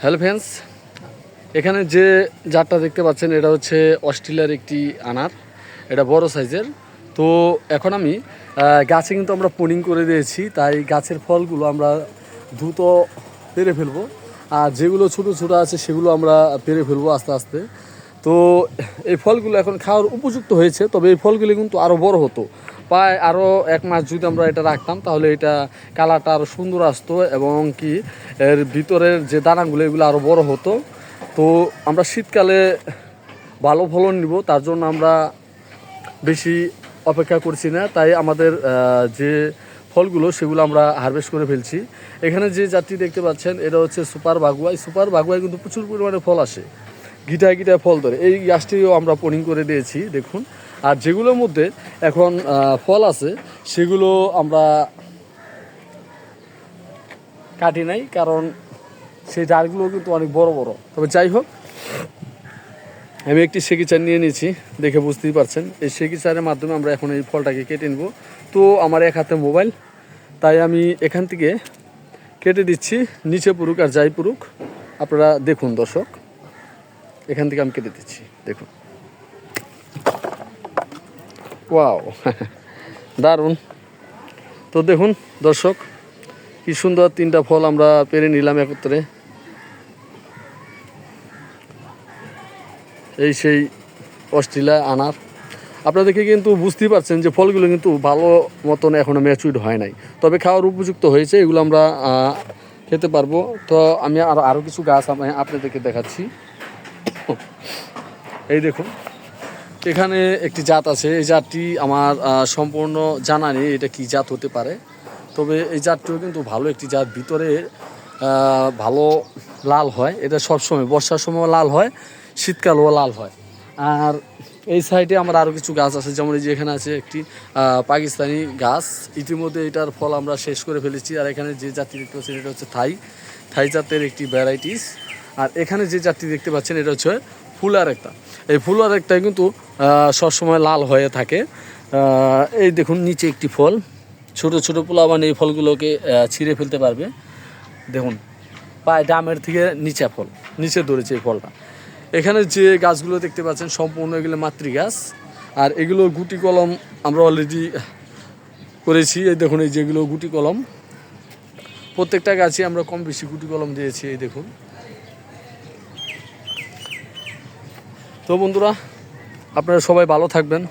Hello friends, এখানে যে জারটা দেখতে পাচ্ছেন এটা হচ্ছে অস্ট্রেলিয়ার একটি আনার। এটা বড় সাইজের। তো এখন আমি গাছে কিন্তু আমরা পোনিং করে দিয়েছি, তাই গাছের ফলগুলো আমরা দ্রুত পেরে ফেলবো। আর যেগুলো ছোটো ছোটো আছে সেগুলো আমরা পেরে ফেলবো আস্তে আস্তে। তো এই ফলগুলো এখন খাওয়ার উপযুক্ত হয়েছে, তবে এই ফলগুলি কিন্তু আরও বড় হতো। প্রায় আরও 1 মাস যদি আমরা এটা রাখতাম তাহলে এটা কালারটা আরও সুন্দর আসতো এবং কি এর ভিতরের যে দানাগুলো এগুলো আরও বড় হতো। তো আমরা শীতকালে ভালো ফলন নিব, তার জন্য আমরা বেশি অপেক্ষা করছি না। তাই আমাদের যে ফলগুলো সেগুলো আমরা হারভেস্ট করে ফেলছি। এখানে যে জাতটি দেখতে পাচ্ছেন এটা হচ্ছে সুপার বাগুয়াই। সুপার বাগুয়াই কিন্তু প্রচুর পরিমাণে ফল আসে, গিটায় গিটায় ফল ধরে। এই গাছটিও আমরা পোনিং করে দিয়েছি দেখুন। আর যেগুলোর মধ্যে এখন ফল আছে সেগুলো আমরা কাটি নাই, কারণ সেই ডালগুলো কিন্তু অনেক বড় বড়। তবে যাই হোক, আমি একটি সেকিচার নিয়ে নিয়েছি, দেখে বুঝতেই পারছেন। এই সেকিচারের মাধ্যমে আমরা এখন এই ফলটাকে কেটে নেব। তো আমার এক হাতে মোবাইল, তাই আমি এখান থেকে কেটে দিচ্ছি। নিচে পুরুক আর যাই পুরুক আপনারা দেখুন দর্শক, এখান থেকে আমি কেটে দিচ্ছি দেখুন। ওয়াও দারুণ। তো দেখুন দর্শক, কি সুন্দর 3টা ফল আমরা পেরে নিলাম একত্রে। এই সেই অস্ট্রেলিয়া আনার। আপনাদেরকে কিন্তু বুঝতেই পারছেন যে ফলগুলো কিন্তু ভালো মতন এখনও ম্যাচুইড হয় নাই, তবে খাওয়ার উপযুক্ত হয়েছে। এগুলো আমরা খেতে পারবো। তো আমি আরও কিছু গাছ আমি আপনাদেরকে দেখাচ্ছি। এই দেখুন, এখানে একটি জাত আছে। এই জাতটি আমার সম্পূর্ণ জানা নেই এটা কী জাত হতে পারে, তবে এই জাতটিও কিন্তু ভালো একটি জাত। ভিতরে ভালো লাল হয়, এটা সবসময় বর্ষার সময় লাল হয়, শীতকালেও লাল হয়। আর এই সাইডে আমার আরও কিছু গাছ আছে, যেমন এই যে এখানে আছে একটি পাকিস্তানি গাছ। ইতিমধ্যে এটার ফল আমরা শেষ করে ফেলেছি। আর এখানে যে জাতটি দেখতে পাচ্ছেন এটা হচ্ছে থাই জাতের একটি ভ্যারাইটিস। আর এখানে যে জাতটি দেখতে পাচ্ছেন এটা হচ্ছে ফুলার একটা। এই ফুলার একটাই কিন্তু সবসময় লাল হয়ে থাকে। এই দেখুন নিচে একটি ফল, ছোট ছোট পোলাবান এই ফলগুলোকে ছিঁড়ে ফেলতে পারবে। দেখুন প্রায় ডামের থেকে নিচে ফল, নিচে ধরেছে এই ফলটা। এখানে যে গাছগুলো দেখতে পাচ্ছেন সম্পূর্ণ এগুলো মাতৃ গাছ। আর এগুলো গুটি কলম আমরা অলরেডি করেছি। এই দেখুন, এই যেগুলো গুটি কলম, প্রত্যেকটা গাছে আমরা কম বেশি গুটি কলম দিয়েছি। এই দেখুন। তো বন্ধুরা, আপনারা সবাই ভালো থাকবেন।